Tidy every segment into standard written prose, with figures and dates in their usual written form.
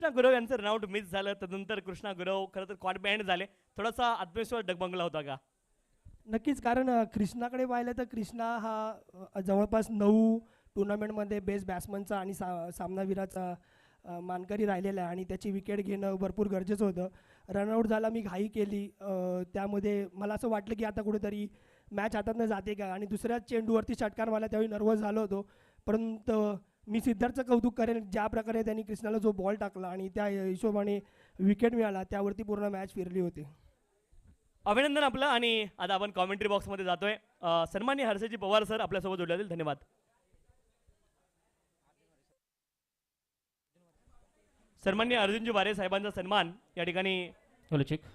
कृष्णा गुरव यांचं run out miss झालं, त्यानंतर कृष्णा गुरव खरं तर क्वाड बँड झाले. थोडासा आत्मविश्वास डगमगला होता का? नक्कीच, कारण कृष्णाकडे पाहिलं तर कृष्णा हा जवळपास 9 टुर्नामेंटमध्ये बेस्ट बॅट्समनचा आणि सामनावीराचा मानकरी राहिलेला आहे आणि त्याची विकेट घेणं भरपूर गरजेचं होतं. रनआउट झाला, मी घाई केली. त्यामध्ये मला असं वाटलं की आता कुठेतरी मॅच हातातनं जाते का, आणि दुसऱ्याच चेंडूवरती षटकार मला त्यावेळी नर्वस झालो होतो. परंतु मी सिद्धार्थचं कौतुक करेन, ज्या प्रकारे त्यांनी कृष्णाला जो बॉल टाकला आणि त्या हिशोबाने विकेट मिळाला, त्यावरती पूर्ण मॅच फिरली होती. अभिनंदन आपलं. आणि आता आपण कॉमेंट्री बॉक्समध्ये जातोय. सन्माननीय हर्षजी पवार सर आपल्यासोबत जोडले. धन्यवाद. सन्माननीय अर्जुनजी वारे साहेबांचा सन्मान या ठिकाणी चेक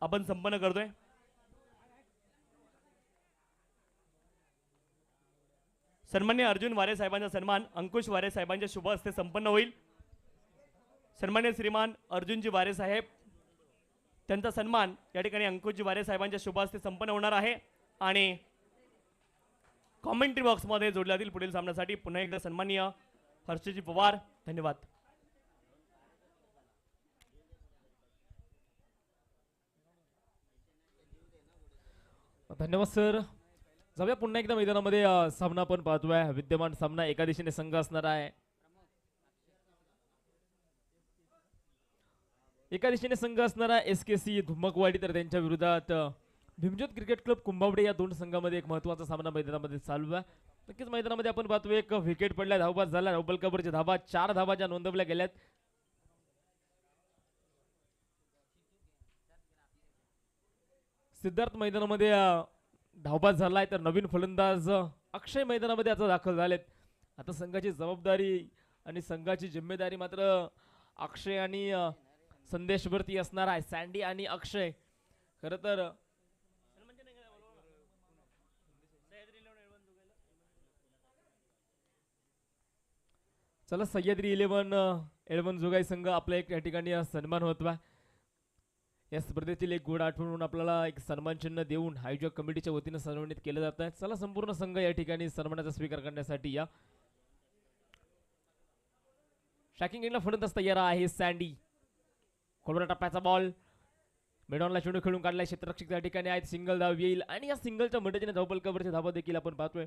आपण संपन्न करतोय. सन्माननीय अर्जुन वारे साहेबांचा सन्मान अंकुश वारे साहेबांच्या शुभ हस्ते संपन्न होईल. सन्माननीय श्रीमान अर्जुनजी वारे साहेब त्यांचा सन्मान या ठिकाणी अंकुशजी वारे साहेबांच्या शुभ हस्ते संपन्न होणार आहे. आणि कॉमेंट्री बॉक्समध्ये जोडल्या जातील पुढील सामन्यासाठी. पुन्हा एकदा सन्माननीय हर्षजी पवार, धन्यवाद. धन्यवाद सर. जाऊया पुन्हा एकदा मैदानामध्ये. सामना पण पाहतोय. विद्यमान सामना एका दिशेने संघ असणार आहे. एका दिशेने संघ असणारा SKC धुमकवाडी, तर त्यांच्या विरोधात भीमज्योत क्रिकेट क्लब कुंभावडे. या दोन संघामध्ये एक महत्त्वाचा सामना मैदानामध्ये चालू आहे. नक्कीच मैदानामध्ये आपण पाहतोय एक विकेट पडल्या, धावबाद झाला. डबल कव्हरच्या धावा 4 धावा ज्या नोंदवल्या गेल्यात. सिद्धार्थ मैदानामध्ये धावबाद झालाय, तर नवीन फलंदाज अक्षय मैदानामध्ये आता दाखल झालेत. आता संघाची जबाबदारी आणि संघाची जिम्मेदारी मात्र अक्षय आणि संदेशवरती असणार आहे. सँडी आणि अक्षय. खरं तर चला, सह्याद्री 11 जोगाई संघ आपला एक या ठिकाणी सन्मान होतवा. या स्पर्धेतील एक गोड आठवण म्हणून आपल्याला एक सन्मान चिन्ह देऊन आयोजक कमिटीच्या वतीनं सन्मानित केलं जात आहे. चला, संपूर्ण संघ या ठिकाणी सन्मानाचा स्वीकार करण्यासाठी या. शॅकिंग एंडला फलंदाज तयार आहे सँडी. खोलवरा टप्प्याचा बॉल मेडॉनला चेंडू खेळून काढलाय. क्षेत्ररक्षक त्या ठिकाणी आहेत. सिंगल धाव येईल आणि या सिंगलच्या मदतीने धावबल कव्हरच्या धावा देखील आपण पाहतोय.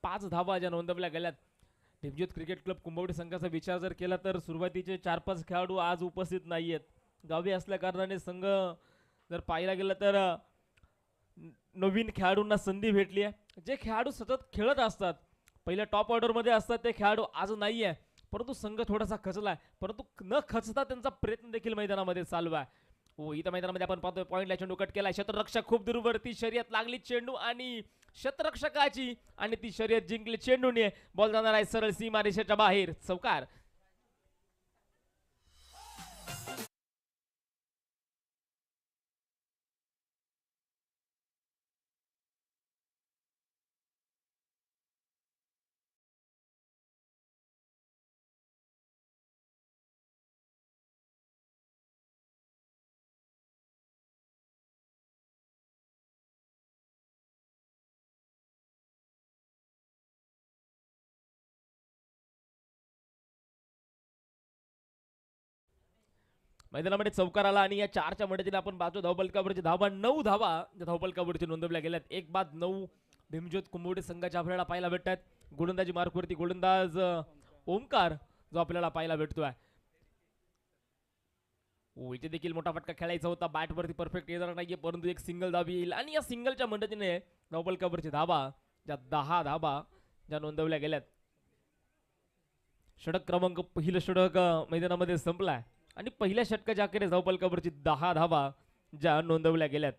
5 धावा ज्या नोंदवल्या गेल्यात. भीमज्योत क्रिकेट क्लब कुंभवडे संघाचा विचार जर केला तर सुरुवातीचे 4-5 खेळाडू आज उपस्थित नाहीयेत. गावी असल्या कारणाने संघ जर पाहायला गेला तर नवीन खेळाडूंना संधी भेटली आहे. जे खेळाडू सतत खेळत असतात, पहिल्या टॉप ऑर्डरमध्ये असतात, ते खेळाडू आज नाही आहे. परंतु संघ थोडासा खचलाय, परंतु न खचता त्यांचा प्रयत्न देखील मैदानामध्ये चालू आहे. हो, इथं मैदानामध्ये आपण पाहतोय पॉईंटला चेंडू कट केलाय. क्षेत्ररक्षक खूप दूरवरती, शर्यत लागली चेंडू आणि क्षेत्ररक्षकाची, आणि ती शर्यत जिंकली चेंडूने. बॉल जाणार आहे सरळ सीमारेषेच्या बाहेर. चौकार. मैदानामध्ये चौकार आला आणि या 4च्या मदतीने आपण पाहतो धावफलकावरची धावा 9 धावा ज्या धावफलकावरती नोंदवल्या गेल्यात. 1 बाद 9 भीमज्योत कुंभवडे संघाच्या आपल्याला पाहायला भेटतात. गोलंदाजी मार्कवरती गोलंदाज ओमकार जो आपल्याला पाहायला भेटतोय. हो, इथे देखील मोठा फटका खेळायचा होता. बॅटवरती परफेक्ट येणार नाहीये, परंतु एक सिंगल धाव येईल आणि या सिंगलच्या मदतीने धावफलकावरची धावा ज्या 10 धावा ज्या नोंदवल्या गेल्यात. षटक क्रमांक पहिलं षटक मैदानामध्ये संपलाय आणि पहिल्या षटकाच्या अखेरीस धावफलकावरची 10 धावा ज्या नोंदवल्या गेल्यात.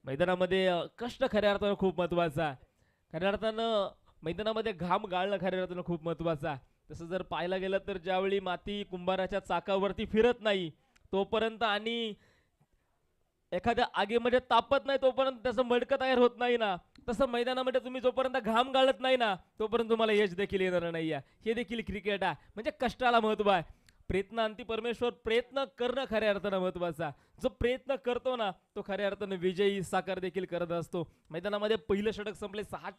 मैदानामध्ये कष्ट खऱ्या अर्थानं खूप महत्वाचं आहे. खऱ्या अर्थानं मैदानामध्ये घाम गाळणं खऱ्या अर्थानं खूप महत्वाचं आहे. तसं जर पाहायला गेलं तर ज्यावेळी माती कुंभाराच्या चाकावरती फिरत नाही तोपर्यंत आणि एखाद्या आगीमध्ये तापत नाही तोपर्यंत त्याचं मडकं तयार होत नाही ना, तसं मैदानामध्ये तुम्ही जोपर्यंत घाम गाळत नाही ना तोपर्यंत तुम्हाला यश देखील येणार नाही आहे. हे देखील क्रिकेट आहे. म्हणजे कष्टाला महत्व आहे. प्रयत्न अंती परमेश्वर. प्रयत्न करणं खऱ्या अर्थानं महत्वाचा. जो प्रयत्न करतो ना तो खऱ्या अर्थानं विजयी साकार देखील करत असतो. मैदानामध्ये पहिलं षटक संपले. 6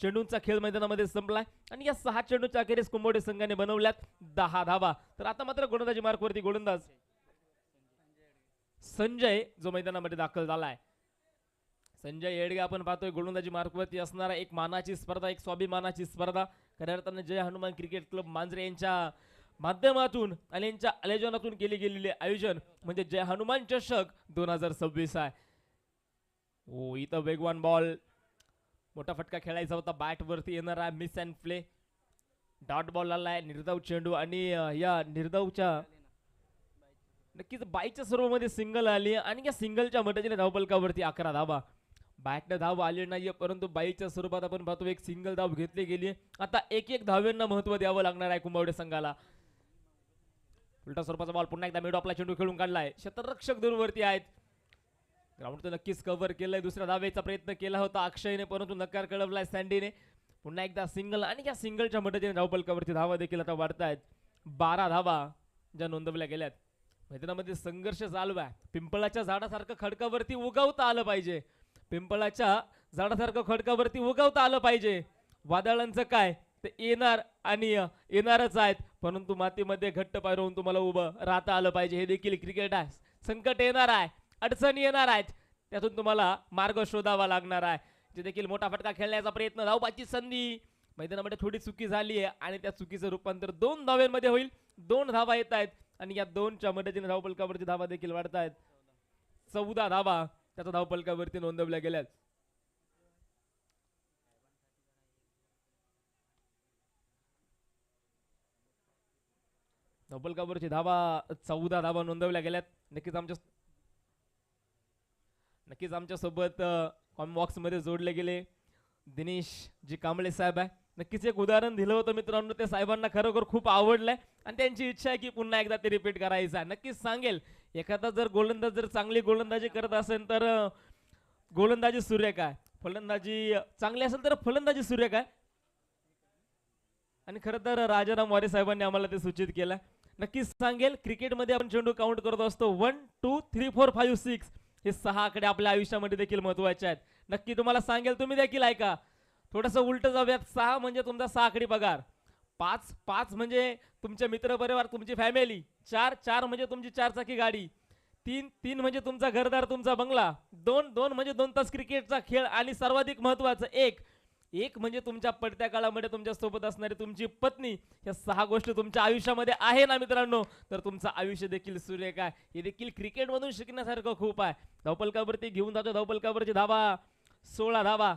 चेंडूंचा खेळ मैदानामध्ये संपलाय आणि या 6 चेंडूच्या अखेरीस कुंभवडे संघाने बनवल्यात 10 धावा. तर आता मात्र गोलंदाजी मार्कवरती गोलंदाज संजय जो मैदानामध्ये दाखल झालाय. संजय येडगे आपण पाहतोय गोलंदाजी मार्कवरती असणारा एक मानाची स्पर्धा, एक स्वाभिमानाची स्पर्धा. खऱ्या अर्थाने जय हनुमान क्रिकेट क्लब मांजरे यांच्या माध्यमातून आणि यांच्या आयोजनातून केले गेलेले आयोजन म्हणजे जय हनुमान चषक 2026 आहे. ओ इथं वेगवान बॉल, मोठा फटका खेळायचा होता, बॅट वरती येणार आहे, miss and play, dot ball आलाय, निर्धाव चेंडू आणि या निर्धावच्या नक्कीच बाईच्या सर्वमध्ये सिंगल आली आणि या सिंगलच्या मदतीने धावफलकावरती 11 धावा. बॅटने धाव आली नाहीये परंतु बाईच्या स्वरूपात आपण पाहतो एक सिंगल धाव घेतली गेली. आता एक एक धावेंना महत्व द्यावं लागणार आहे कुंभवडे संघाला. उलटा स्वरूपाचा बॉल पुन्हा एकदा मिड ऑफला चेंडू खेळून काढलाय, क्षेत्ररक्षक दूरवरती आहेत. ग्राउंड तर नक्कीच कव्हर केलंय, दुसऱ्या धावेचा प्रयत्न केला होता अक्षयने परंतु नकार कळवलाय सँडीने. पुन्हा एकदा सिंगल आणि या सिंगलच्या मदतीने धावफलकावरती धावा देखील आता वाढतायत. 12 धावा ज्या नोंदवल्या गेल्यात. मैदानामध्ये संघर्ष चालू आहे. पिंपळाच्या झाडासारखं खडकावरती उगवता आलं पाहिजे, पिंपळाच्या झाडासारखं खडकावरती उगवता आलं पाहिजे. वादळांचं काय ते येणार आणि येणारच आहेत परंतु मातीमध्ये घट्ट पाय राहून तुम्हाला उभं राहता आलं पाहिजे. हे देखील क्रिकेट आहे. संकट येणार आहे, अडचणी येणार आहेत, त्यातून तुम्हाला मार्ग शोधावा लागणार आहे. जे देखील मोठा फटका खेळण्याचा प्रयत्न, धावबाची संधी, मैदानामध्ये थोडी चुकी झाली आहे आणि त्या चुकीचं रूपांतर 2 धावांमध्ये होईल. 2 धावा येत आहेत आणि या 2च्या मदतीने धावफलकावरती धावा देखील वाढत आहेत. 14 धावा त्याचा धावफलकावरती नोंदवल्या गेल्यात. धावफलकावरची धावा 14 धावा नोंदवल्या गेल्यात. नक्कीच आमच्या सोबत कॉमबॉक्स मध्ये जोडले गेले दिनेश जी कांबळे साहेब आहे. नक्कीच एक उदाहरण दिलं होतं मित्रांनो, ते साहेबांना खरोखर खूप आवडलंय आणि त्यांची इच्छा आहे की पुन्हा एकदा ते रिपीट करायचं आहे. नक्कीच सांगेल एखादा जर गोलंदाज जर चांगली गोलंदाजी करत असेल तर गोलंदाजी सुरेख आहे, फलंदाजी चांगली असेल तर फलंदाजी सुरेख आहे. आणि खरं तर राजाराम वारे साहेबांनी आम्हाला ते सूचित केलं. नक्कीच सांगेल क्रिकेटमध्ये आपण चेंडू काउंट करत असतो 1 2 3 4 5 6 हे 6 आकडे आपल्या आयुष्यामध्ये देखील महत्वाचे आहेत. नक्की तुम्हाला सांगेल, तुम्ही देखील ऐका. थोडंसं उलट जाऊयात. 6 म्हणजे तुमचा 6 आकडी पगार, 5 म्हणजे तुमचे मित्र परिवार, तुमची फॅमिली, 4 म्हणजे तुमची 4 चाकी गाडी, 3 म्हणजे तुमचा घरदार, तुमचा बंगला, 2 म्हणजे 2 तास क्रिकेटचा खेळ आणि सर्वाधिक महत्वाचं 1 म्हणजे तुमच्या पडत्या काळामध्ये तुमच्या सोबत असणारी तुमची पत्नी. या 6 गोष्टी तुमच्या आयुष्यामध्ये आहे ना मित्रांनो, तर तुमचं आयुष्य देखील सुरेख आहे. हे देखील क्रिकेट मधून शिकण्यासारखं खूप आहे. धावफलकावरती घेऊन जातो. धावफलकावरची धावा 16 धावा.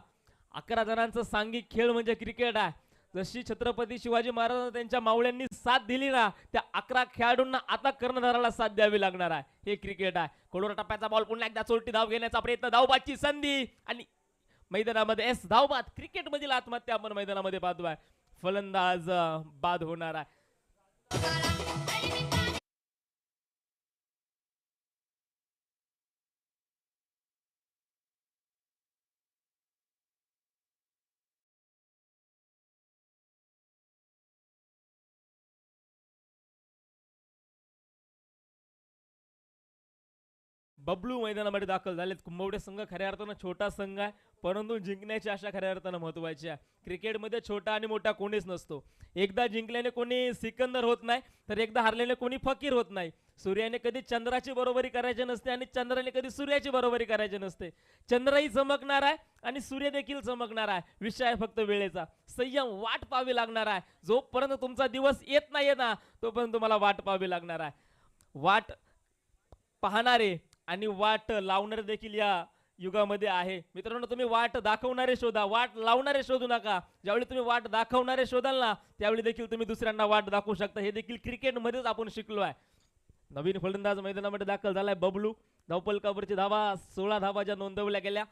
11 जणांचं सांघिक खेळ म्हणजे क्रिकेट आहे. जशी छत्रपती शिवाजी महाराजांना त्यांच्या मावळ्यांनी साथ दिली ना, त्या 11 खेळाडूंना आता कर्णधाराला साथ द्यावी लागणार आहे. हे क्रिकेट आहे. कोडोरा टप्प्याचा बॉल पुन्हा एकदा चोरटी धाव घेण्याचा प्रयत्न, धावबाची संधी आणि मैदानामध्ये धावबाद. क्रिकेट मधील आत्महत्या आपण मैदानामध्ये पाहतोय. फलंदाज बाद होणार आहे. बबलू मैदानामध्ये दाखल झालेत. कुंभवडे संघ खऱ्या अर्थानं छोटा संघ आहे परंतु जिंकण्याची आशा खऱ्या अर्थानं महत्वाची आहे. क्रिकेटमध्ये छोटा आणि मोठा कोणीच नसतो. एकदा जिंकल्याने कोणी सिकंदर होत नाही तर एकदा हारल्याने कोणी फकीर होत नाही. सूर्याने कधी चंद्राची बरोबरी करायची नसते आणि चंद्राने कधी सूर्याची बरोबरी करायची नसते. चंद्रही चमकणार आहे आणि सूर्य देखील चमकणार आहे. विषय आहे फक्त वेळेचा. संयम, वाट पाहावी लागणार आहे. जोपर्यंत तुमचा दिवस येत नाहीये ना तोपर्यंत तुम्हाला वाट पाहावी लागणार आहे. वाट पाहणारे आणि वाट लावणारे देखील या युगामध्ये आहे. मित्रांनो, तुम्ही वाट दाखवणारे शोधा, वाट लावणारे शोधू नका. ज्यावेळी तुम्ही वाट दाखवणारे शोधाल ना त्यावेळी देखील तुम्ही दुसऱ्यांना वाट दाखवू शकता. हे देखील क्रिकेटमध्येच आपण शिकलो आहे. नवीन फलंदाज मैदानामध्ये दाखल झालाय बबलू. धावफलकावरची धावा 16 धावा ज्या नोंदवल्या गेल्या.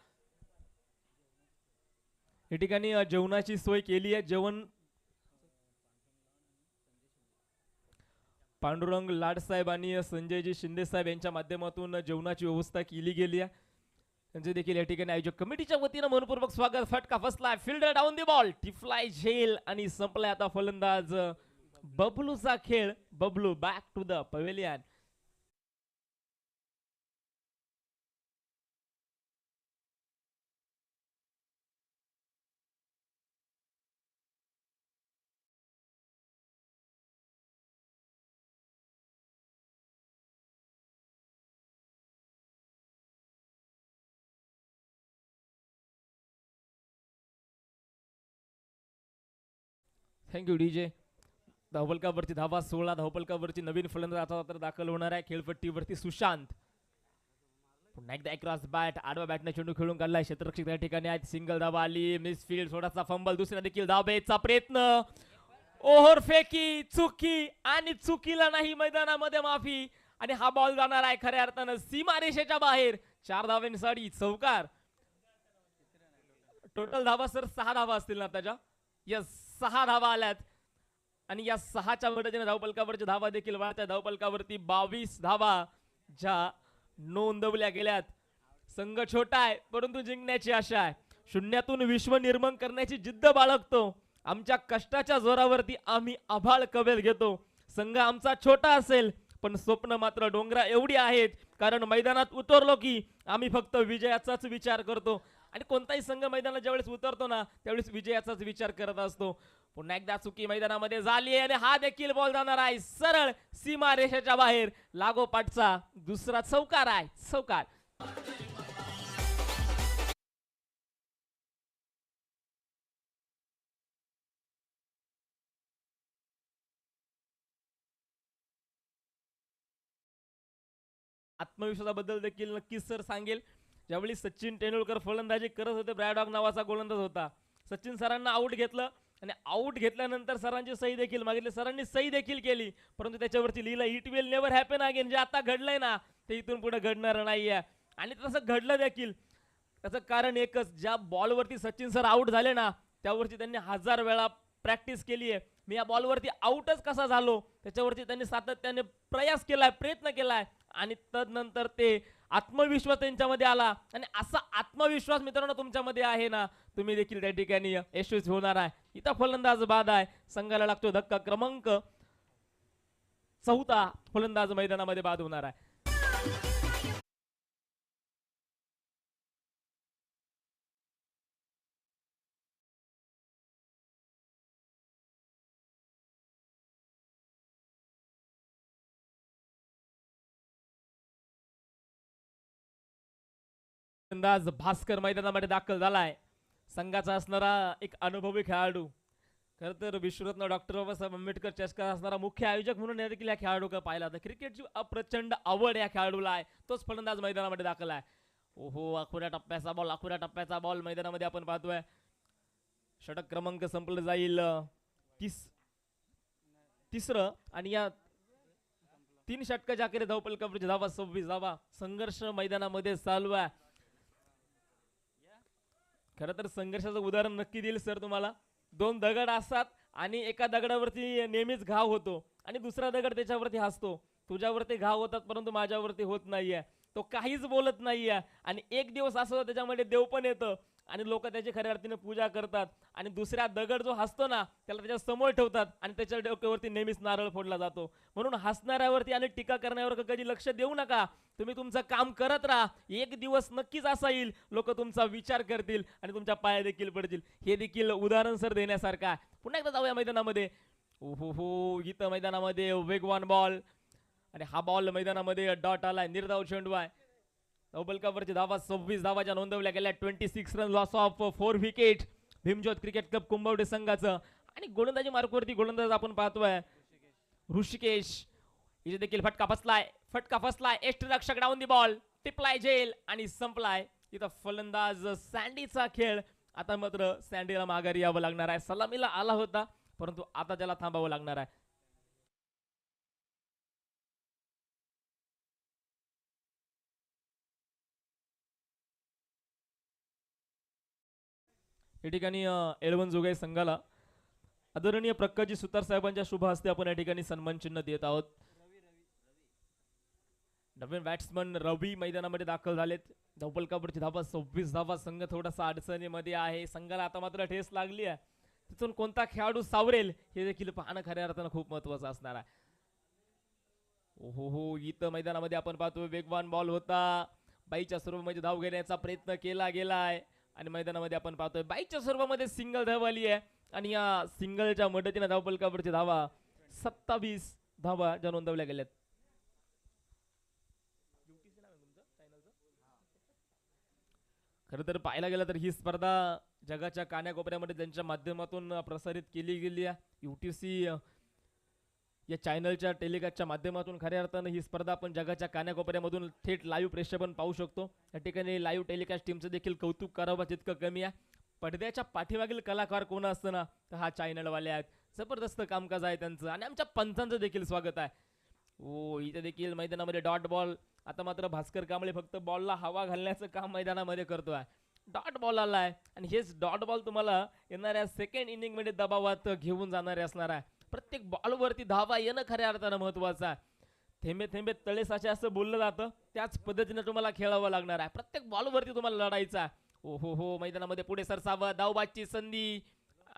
या ठिकाणी जेवणाची सोय केली आहे. जेवण पांडुरंग लाडसाहेब आणि संजयजी शिंदे साहेब यांच्या माध्यमातून जेवणाची व्यवस्था केली गेली आहे. त्यांचे देखील या ठिकाणी आयोजक कमिटीच्या वतीनं मनपूर्वक स्वागत. फटका फसलाय, फिल्डर डाऊन दी बॉल, टिफलाय झेल आणि संपलाय आता फलंदाज बबलूचा खेळ. Bablu back to the pavilion. Thank you DJ. धावपलकावरची धावा 16. धावपलकावरची नवीन फलंदाज आता तर दाखल होणार आहे खेळपट्टीवरती सुशांत. पुन्हा एकदा क्रॉस बॅट आडवा बॅटने चेंडू खेळून काढलाय क्षेत्ररक्षक त्या ठिकाणी आहेत. सिंगल धावा आली. मिसफील्ड थोडासा फंबल. दुसरा देखील धावेचा प्रयत्न. ओव्हर फेकी चुकी आणि चुकीला नाही मैदानामध्ये माफी आणि हा बॉल जाणार आहे खऱ्या अर्थानं सीमारेषेच्या बाहेर. 4 धावांसाठी चौकार. टोटल धावा सर 6 धावा असतील ना त्याच्या. यस 6 धावा आल्यात आणि या 6च्या मदतीने धावपलकावरच्या धावा देखील वाढत्या. धावपलकावरती 22 धावा ज्या नोंदवल्या गेल्यात. संघ छोटा आहे परंतु जिंकण्याची आशा आहे. शून्यातून विश्व निर्माण करण्याची जिद्द बाळगतो. आमच्या कष्टाच्या जोरावरती आम्ही आभाळ कवेल घेतो. संघ आमचा छोटा असेल पण स्वप्न मात्र डोंगरा एवढी आहेत. कारण मैदानात उतरलो की आम्ही फक्त विजयाचाच विचार करतो आणि कोणताही संघ मैदानात ज्यावेळेस उतरतो ना त्यावेळेस विजयाचाच विचार करत असतो. पुन्हा एकदा चुकी मैदानामध्ये झाली आणि हा देखील बॉल जाणार आहे सरळ सीमा रेषेच्या बाहेर. लागोपाठचा दुसरा चौकार आहे. चौकार. आत्मविश्वासाबद्दल देखील नक्कीच सर सांगेल. ज्यावेळी सचिन तेंडुलकर फलंदाजी करत होते ब्रॅडॉग नावाचा गोलंदाज होता. सचिन सरांना आऊट घेतलं आणि आऊट घेतल्यानंतर सरांची सही देखील मागितली. सरांनी सही देखील केली परंतु त्याच्यावरती लिहिलं it will never happen again. जे आता घडलंय ना ते इथून पुढे घडणार नाहीये आणि तसं घडलं देखील. त्याचं कारण एकच, ज्या बॉलवरती सचिन सर आऊट झाले ना त्यावरती त्यांनी 1000 वेळा प्रॅक्टिस केली आहे. मी या बॉलवरती आऊटच कसा झालो त्याच्यावरती त्यांनी सातत्याने प्रयास केलाय, प्रयत्न केलाय आणि तदनंतर ते आत्मविश्वास त्यांच्यामध्ये आला आणि असा आत्मविश्वास मित्रांनो तुमच्यामध्ये आहे ना तुम्ही देखील त्या ठिकाणी यशस्वी होणार आहे. इथं फलंदाज बाद आहे. संघाला लागतो धक्का. क्रमांक 4 फलंदाज मैदानामध्ये बाद होणार आहे. फलंदाज भास्कर मैदानामध्ये दाखल झालाय. संघाचा असणारा एक अनुभवी खेळाडू. खर तर विश्वरत्न डॉक्टर बाबासाहेब आंबेडकर चषकात असणारा मुख्य आयोजक म्हणून या देखील या खेळाडूला पाहिला तर क्रिकेटची अप्रचंड आवड या खेळाडूला आहे. तोच फलंदाज मैदानामध्ये दाखल आहे. ओहो अखुऱ्या टप्प्याचा बॉल. अखुऱ्या टप्प्याचा बॉल मैदानामध्ये आपण पाहतोय. षटक क्रमांक संपलं जाईल 30रं आणि या 3 षटकाच्या अखेर धावपलकावरची धावा 26 धावा. संघर्ष मैदानामध्ये चालू आहे. खरं तर संघर्षाचं उदाहरण नक्की देईल सर तुम्हाला. 2 दगड असतात आणि एका दगडावरती नेहमीच घाव होतो आणि दुसरा दगड त्याच्यावरती हसतो. तुझ्यावरती घाव होतात परंतु माझ्यावरती होत नाहीये. तो काहीच बोलत नाहीये आणि एक दिवस असं त्याच्यामध्ये देव पण येतं आणि लोक त्याची खऱ्या अर्थीने पूजा करतात आणि दुसऱ्या दगड जो हसतो ना त्याला त्याच्या समोर ठेवतात आणि त्याच्या डोक्यावरती नेहमीच नारळ फोडला जातो. म्हणून हसणाऱ्यावरती आणि टीका करण्यावर कधी लक्ष देऊ नका. तुम्ही तुमचं काम करत राहा. एक दिवस नक्कीच असा येईल लोक तुमचा विचार करतील आणि तुमच्या पाया देखील पडतील. हे देखील उदाहरण सर देण्यासारखं आहे. पुन्हा एकदा जाऊया मैदानामध्ये. ओहो इथं मैदानामध्ये वेगवान बॉल आणि हा बॉल मैदानामध्ये डॉट आलाय. निर्धाव चेंडू आहे. धावपलकावरची धावा 26 धावाच्या नोंदवल्या गेल्या. 26 run. Loss of 4 wicket. Bhimjyot cricket club Kumbhavade संघाचं आणि गोलंदाजी मार्कवरती गोलंदाज आपण पाहतोय ऋषिकेश. इथे देखील फटका फसलाय. यष्टीरक्षक डाऊन दी बॉल. टिपलाय झेल आणि संपलाय. इथं फलंदाज सँडीचा खेळ. आता मात्र सँडीला माघारी यावं लागणार आहे. सलामीला आला होता परंतु आता त्याला थांबावं लागणार आहे. या ठिकाणी एलवन जोगाई संघाला आदरणीय प्रकाशजी सुतार साहेबांच्या शुभ हस्ते आपण या ठिकाणी सन्मान चिन्ह देत आहोत. नवीन बॅट्समन रवी मैदानामध्ये दाखल झालेत. धावपलकावरची धावा 26 धावा. संघ थोडासा अडचणीमध्ये आहे. संघाला आता मात्र ठेस लागली आहे. तिथून कोणता खेळाडू सावरेल हे देखील पाहणं खऱ्या अर्थानं खूप महत्वाचं असणार आहे. ओहो इथं मैदानामध्ये आपण पाहतोय वेगवान बॉल होता. बाईच्या स्वरूपामध्ये धाव घेण्याचा प्रयत्न केला गेलाय आणि मैदानामध्ये आपण पाहतोय बाईच्या स्वरूपामध्ये सिंगल धाव आली आहे आणि या सिंगलच्या मदतीने धावपलकावरची धावा 27 धावा ज्या नोंदवल्या गेल्यात. खरं तर पाहायला गेलं तर ही स्पर्धा जगाच्या कानाकोपऱ्यामध्ये त्यांच्या माध्यमातून प्रसारित केली गेली आहे. UTC या चॅनलच्या टेलिकास्टच्या माध्यमातून खऱ्या अर्थानं ही स्पर्धा आपण जगाच्या कानाकोपऱ्यामधून थेट लाईव्ह प्रेक्षेपण पाहू शकतो. या ठिकाणी लाईव्ह टेलिकास्ट टीमचं देखील कौतुक करावं तितकं कमी आहे. पडद्याच्या पाठीमागील कलाकार कोण असतं ना, तर हा चॅनलवाले आहेत. जबरदस्त कामकाज आहे त्यांचं आणि आमच्या पंचांचं देखील स्वागत आहे. ओ इथे देखील मैदानामध्ये डॉट बॉल. आता मात्र भास्कर कांबळे फक्त बॉलला हवा घालण्याचं काम मैदानामध्ये करतोय. डॉट बॉल आलाय आणि हेच डॉट बॉल तुम्हाला येणाऱ्या सेकंड इनिंग मध्ये दबावात घेऊन जाणारे असणार आहे. प्रत्येक बॉलवरती धावा येणं खऱ्या अर्थानं महत्वाचं आहे. थेंबे थेंबे तळे साचे असं बोललं जातं, त्याच पद्धतीने तुम्हाला खेळावं लागणार आहे. प्रत्येक बॉलवरती तुम्हाला लढायचं आहे. हो मैदानामध्ये पुढे सरसावं, धावबादची संधी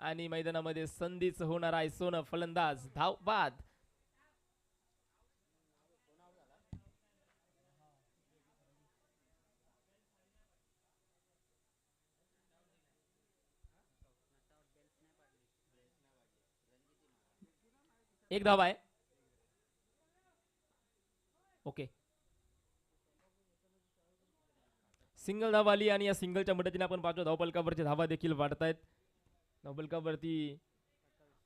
आणि मैदानामध्ये संधीच होणार आहे. सोनं फलंदाज धाव बाद. एक धाव आहे. ओके, सिंगल धाव आली आणि या सिंगलच्या मदतीने आपण पाहतो धावपलकावरची धावा देखील वाढतायत. धावपलकावरती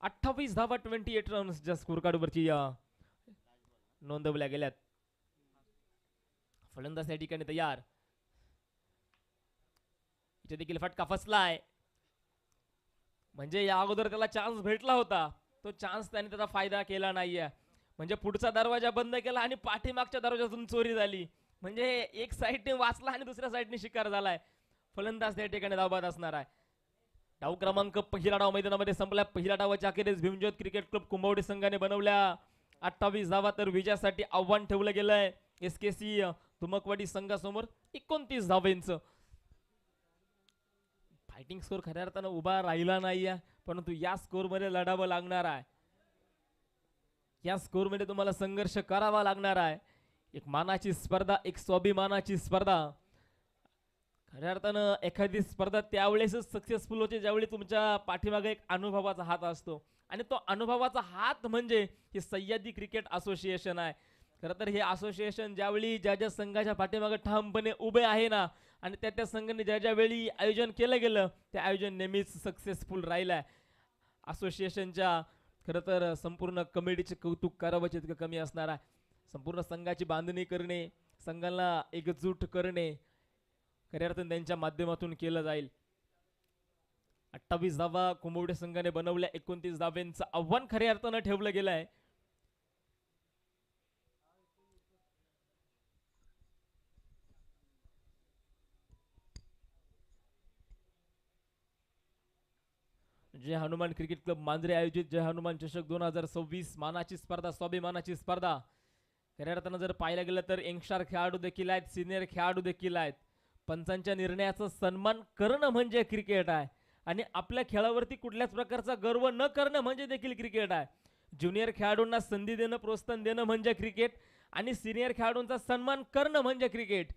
28 धावा 28 रन्सच्या स्कोर कार्डवरची नोंदवल्या गेल्यात. फलंदाज या ठिकाणी तयार. इथे देखील फटका फसलाय. म्हणजे या अगोदर त्याला चान्स भेटला होता, तो चान्स त्याने त्याचा फायदा केला नाहीये. म्हणजे पुढचा दरवाजा बंद केला आणि पाठीमागच्या दरवाजातून चोरी झाली. म्हणजे एक साईडने वाचला आणि दुसऱ्या साईडने शिकार झालाय. फलंदाज त्या ठिकाणी धावबाद असणार आहे. डाव क्रमांक पहिला डाव मैदानामध्ये संपला. पहिल्या डावाच्या अखेरीस भीमज्योत क्रिकेट क्लब कुंभवडे संघाने बनवल्या 28 धावा, तर विजयासाठी आव्हान ठेवलं गेलंय SKC धुमकवाडी संघासमोर 29 धावांचं. फायटिंग स्कोर खऱ्या अर्थानं उभा राहिला नाहीये, परंतु या स्कोर मध्ये लढावं लागणार आहे. या स्कोर मध्ये तुम्हाला संघर्ष करावा लागणार आहे. एक मानाची स्पर्धा, एक स्वाभिमानाची स्पर्धा. खऱ्या अर्थानं एखादी स्पर्धा त्यावेळेसच सक्सेसफुल होते ज्यावेळी तुमच्या पाठीमागे एक अनुभवाचा हात असतो, आणि तो अनुभवाचा हात म्हणजे हे सह्याद्री क्रिकेट असोसिएशन आहे. खरं तर हे असोसिएशन ज्यावेळी ज्या ज्या संघाच्या पाठीमागे ठामपणे उभे आहे ना, आणि त्या संघाने ज्या ज्या वेळी आयोजन केलं गेलं, ते आयोजन नेहमीच सक्सेसफुल राहिलं आहे. असोसिएशनच्या खरं तर संपूर्ण कमिटीचे कौतुक करावं तितकं कमी असणार आहे. संपूर्ण संघाची बांधणी करणे, संघाला एकजूट करणे खऱ्या अर्थानं त्यांच्या माध्यमातून केलं जाईल. 28 धावा कुंभवडे संघाने बनवल्या. 29 धाव्यांचं आव्हान खऱ्या अर्थानं ठेवलं गेलं आहे. जय हनुमान क्रिकेट क्लब मांजरे आयोजित जय हनुमान चषक 2026 मानाची स्पर्धा, स्वाभिमानाची स्पर्धा. खऱ्या अर्थानं जर पाहायला गेलं तर यंगस्टार खेळाडू देखील आहेत, सिनियर खेळाडू देखील आहेत. पंचांच्या निर्णयाचा सन्मान करणं म्हणजे क्रिकेट आहे, आणि आपल्या खेळावरती कुठल्याच प्रकारचा गर्व न करणं म्हणजे देखील क्रिकेट आहे. ज्युनियर खेळाडूंना संधी देणं, प्रोत्साहन देणं म्हणजे क्रिकेट, आणि सिनियर खेळाडूंचा सन्मान करणं म्हणजे क्रिकेट.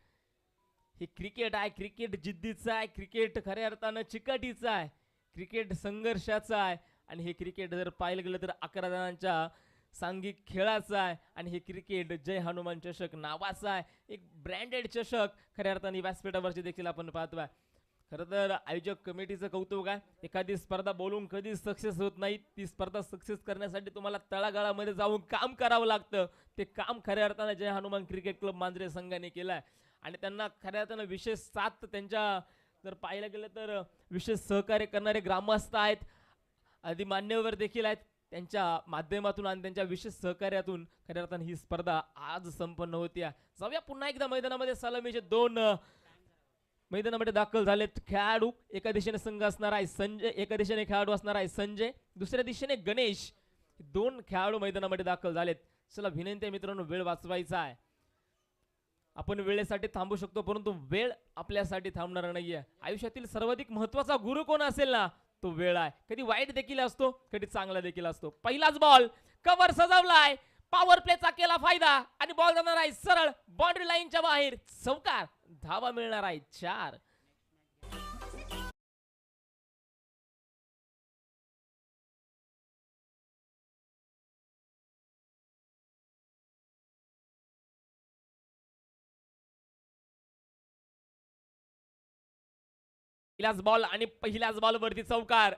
हे क्रिकेट आहे. क्रिकेट जिद्दीचं आहे. क्रिकेट खऱ्या अर्थानं चिकाटीचं आहे. क्रिकेट संघर्षाचं आहे. आणि हे क्रिकेट जर पाहिलं गेलं तर 11 जणांच्या सांघिक खेळाचं आहे. आणि हे क्रिकेट जय हनुमान चषक नावाचं आहे, एक ब्रँडेड चषक खऱ्या अर्थाने व्यासपीठावरची देखील आपण पाहतोय. खरं तर आयोजक कमिटीचं कौतुक आहे. एखादी स्पर्धा बोलून कधीच सक्सेस होत नाही. ती स्पर्धा सक्सेस करण्यासाठी तुम्हाला तळागाळामध्ये जाऊन काम करावं लागतं. ते काम खऱ्या अर्थानं जय हनुमान क्रिकेट क्लब मांजरे संघाने केलं आहे. आणि त्यांना खऱ्या अर्थानं विशेष साथ त्यांच्या जर पाहिलं गेलं तर विशेष सहकार्य करणारे ग्रामस्थ आहेत, आदी मान्यवर देखील आहेत. त्यांच्या माध्यमातून आणि त्यांच्या विशेष सहकार्यातून खऱ्या अर्थानं ही स्पर्धा आज संपन्न होती. जाऊया पुन्हा एकदा मैदानामध्ये. सलामीचे 2 मैदानामध्ये दाखल झालेत खेळाडू. एका दिशेने संघ असणार आहे संजय, एका दिशेने खेळाडू असणार आहे संजय, दुसऱ्या दिशेने गणेश. 2 खेळाडू मैदानामध्ये दाखल झालेत. चला विनंती आहे मित्रांनो, वेळ वाचवायचा आहे. आपण वेळेसाठी थांबू शकतो, परंतु वेळ आपल्यासाठी थांबणार नाहीये. आयुष्यातील सर्वाधिक महत्वाचा गुरु कोण असेल ना, तो वेळ आहे. कधी वाईट देखील असतो, कधी चांगला देखील असतो. पहिलाच बॉल, कव्हर सजवलाय, पॉवर प्लेचा केला फायदा, आणि बॉल जाणार आहे सरळ बाउंड्री लाईनच्या बाहेर. चौकार, धावा मिळणार आहे 4. पहिलाच बॉल आणि पहिल्याच बॉल वरती चौकार.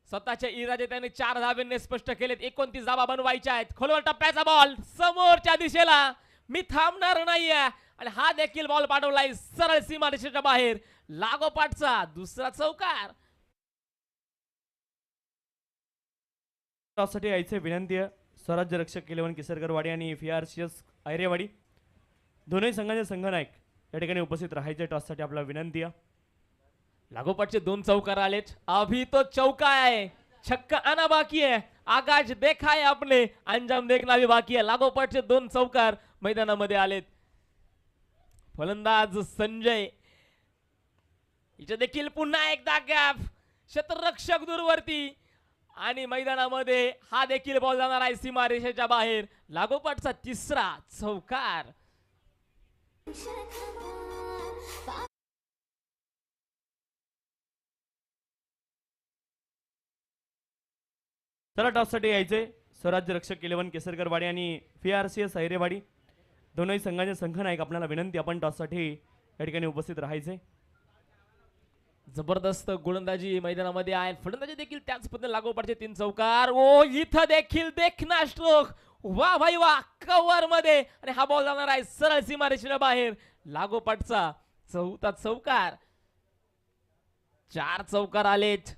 स्वतःच्या इरादे त्याने 4 धाब्यांनी स्पष्ट केलेत. 29 धाबा बनवायच्या आहेत. खोलवर टप्प्याचा बॉल समोरच्या दिशेला, मी थांबणार नाहीये आणि हा देखील बॉल पाठवलाय सरळ सीमारेषेच्या बाहेर. लागोपाठचा दुसरा चौकार. टॉससाठी यायचे विनंती आहे. स्वराज्य रक्षक इलेव्हन केसरकरवाडी आणि FRCS आयरेवाडी दोन्ही संघाचे संघनायक या ठिकाणी उपस्थित राहायचे. टॉससाठी आपला विनंती आहे. लागोपाठचे 2 चौकार आलेत. अभी तो चौका है, छक्का आना बाकी है, आकाश देखा है आपने, अंजाम देखना भी बाकी है. लागोपाठचे 2 चौकार मैदानामध्ये आलेत. फलंदाज संजय इथे देखील पुन्हा एकदा गॅप, क्षेत्ररक्षक दूरवरती आणि मैदानामध्ये हा देखील बॉल जाणार आहे सीमारेषेच्या बाहेर. लागोपाठचा तिसरा चौकार. चला टॉससाठी यायचे स्वराज्य रक्षक इलेव्हन केसरकरवाडी आणि FRCS आयरेवाडी दोन्ही संघाचे संघनायक आपल्याला विनंती, आपण टॉससाठी या ठिकाणी उपस्थित राहायचे. जबरदस्त गोलंदाजी मैदानामध्ये आहे. फलंदाजी देखील त्याच पद्धतीने लागोपाठचे 3 चौकार. ओ इथं देखील देखना स्ट्रोक, वा भाई वा, कव्हर मध्ये आणि हा बॉल जाणार आहे सरळ सीमारेषेच्या बाहेर. लागोपाठचा 4था चौकार. 4 चौकार आलेत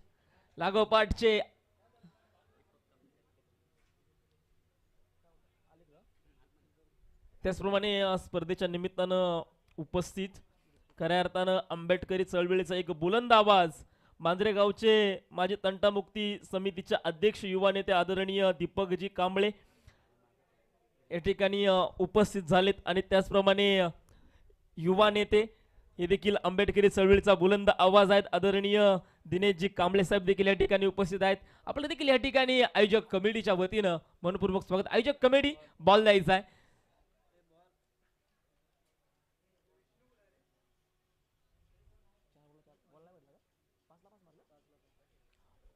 लागोपाठचे. त्याचप्रमाणे स्पर्धेच्या निमित्तानं उपस्थित खऱ्या अर्थानं आंबेडकरी चळवळीचा एक बुलंद आवाज मांजरेगावचे माजी तंटामुक्ती समितीचे अध्यक्ष युवा नेते आदरणीय दीपकजी कांबळे या ठिकाणी उपस्थित झालेत. आणि त्याचप्रमाणे युवा नेते हे देखील आंबेडकरी चळवळीचा बुलंद आवाज आहेत. आदरणीय दिनेशजी कांबळे साहेब देखील या ठिकाणी उपस्थित आहेत. आपलं देखील या ठिकाणी आयोजक कमिटीच्या वतीनं मनपूर्वक स्वागत. आयोजक कमिटी बॉल द्यायचा आहे.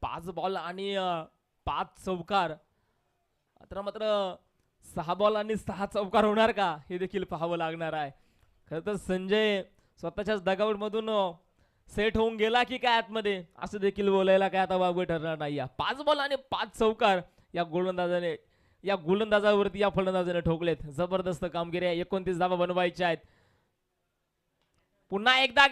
5 बॉल आणि 5 चौकार. आता मात्र 6 बॉल आणि 6 चौकार होणार का हे देखील पाहावं लागणार आहे. खरं तर संजय स्वतःच्याच डगआउट मधून सेट होऊन गेला की काय आतमध्ये असं देखील बोलायला काय आता वावगं ठरणार नाही. 5 बॉल आणि 5 चौकार या गोलंदाजावरती या फलंदाजाने ठोकलेत. जबरदस्त कामगिरी आहे. 29 धावा बनवायच्या आहेत. पुन्हा एकदा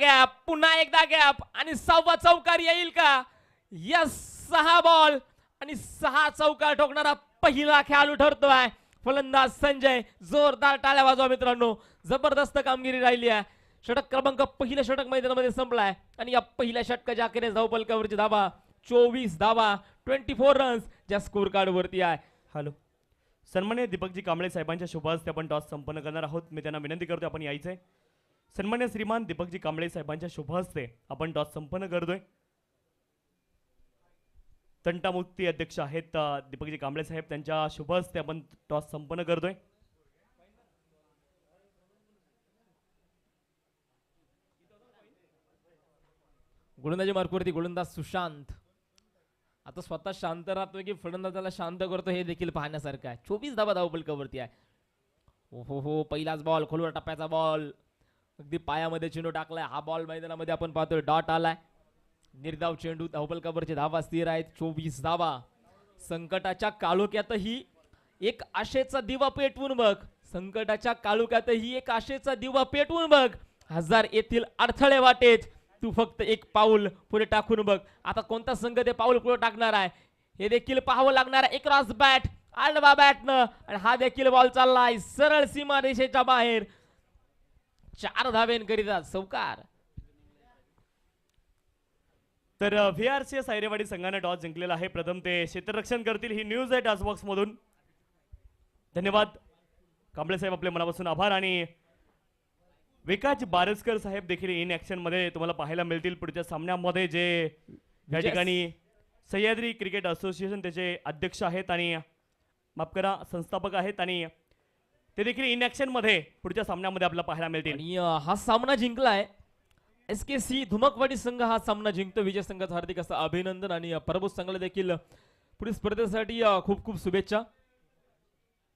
गॅप आणि 6वा चौकार येईल का? यस, 6 बॉल आणि 6 चौकार ठोकणारा पहिला खेळाडू ठरतोय फलंदाज संजय. जोरदार टाळ्या वाजवा मित्रांनो. जबरदस्त कामगिरी राहिली आहे. षटक क्रमांक पहिलं षटक मैदानामध्ये संपलाय आणि या पहिल्या षटकाच्या अखेरीस धावपलकावरची धावा 24 धावा, 24 रन्स ज्या स्कोर कार्ड वरती आहे. हॅलो, सन्मान्य दीपकजी कांबळे साहेबांच्या शुभ हस्ते आपण टॉस संपन्न करणार आहोत. मी त्यांना विनंती करतो आपण यायचंय. सन्मान्य श्रीमान दीपकजी कांबळे साहेबांच्या शुभ हस्ते आपण टॉस संपन्न करतोय. तंटामुक्ती अध्यक्ष आहेत दीपकजी कांबळे साहेब, त्यांच्या शुभ हस्ते आपण टॉस संपन्न करतोय. गोलंदाजी मार्कवरती गोलंदाज सुशांत आता स्वतः शांत राहतोय की फलंदाजाला शांत करतो हे देखील पाहण्यासारखं आहे. 24 धावा धावपलकावरती आहे. हो, पहिलाच बॉल, खोलवर टप्प्याचा बॉल, अगदी पायामध्ये चेंडू टाकलाय. हा बॉल मैदानामध्ये आपण पाहतोय डॉट आलाय. निर्धाव चेंडू, धावपलकावरची धावा स्थिर आहेत 24 धावा. संकटाच्या काळोख्यातही एक आशेचा दिवा पेटवून बघ. संकटाच्या काळोख्यातही एक आशेचा दिवा पेटवून बघ. हजार येथील अडथळे वाटेत, तू फक्त एक पाऊल पुढे टाकून बघ. आता कोणता संघ ते पाऊल पुढे टाकणार आहे हे देखील पाहावं लागणार आहे. एक क्रॉस बॅट, आडवा बॅटनं आणि हा देखील बॉल चाललाय सरळ सीमा रेषेच्या बाहेर. 4 धावेंकरिता चौकार. तर VRCS आयरेवाडी संघाने टॉस जिंकलेला आहे. प्रथम ते क्षेत्ररक्षण करतील. ही न्यूज आहे टॉस बॉक्स मधून. धन्यवाद कांबळे साहेब, आपले मनापासून आभार. आणि विकास बारसकर साहेब देखील इन ऍक्शन मध्ये तुम्हाला पाहायला मिळतील पुढच्या सामन्यामध्ये, जे या ठिकाणी सह्याद्री क्रिकेट असोसिएशन त्याचे अध्यक्ष आहेत आणि माफ करा संस्थापक आहेत, आणि ते देखील इन ऍक्शन मध्ये पुढच्या सामन्यामध्ये आपल्याला पाहायला मिळतील. आणि हा सामना जिंकलाय SKC धुमकवाडी संघ. हा सामना जिंकतो. विजय संघाचं हार्दिक असं अभिनंदन आणि पराभूत संघाला देखील पुढील स्पर्धेसाठी खूप खूप शुभेच्छा.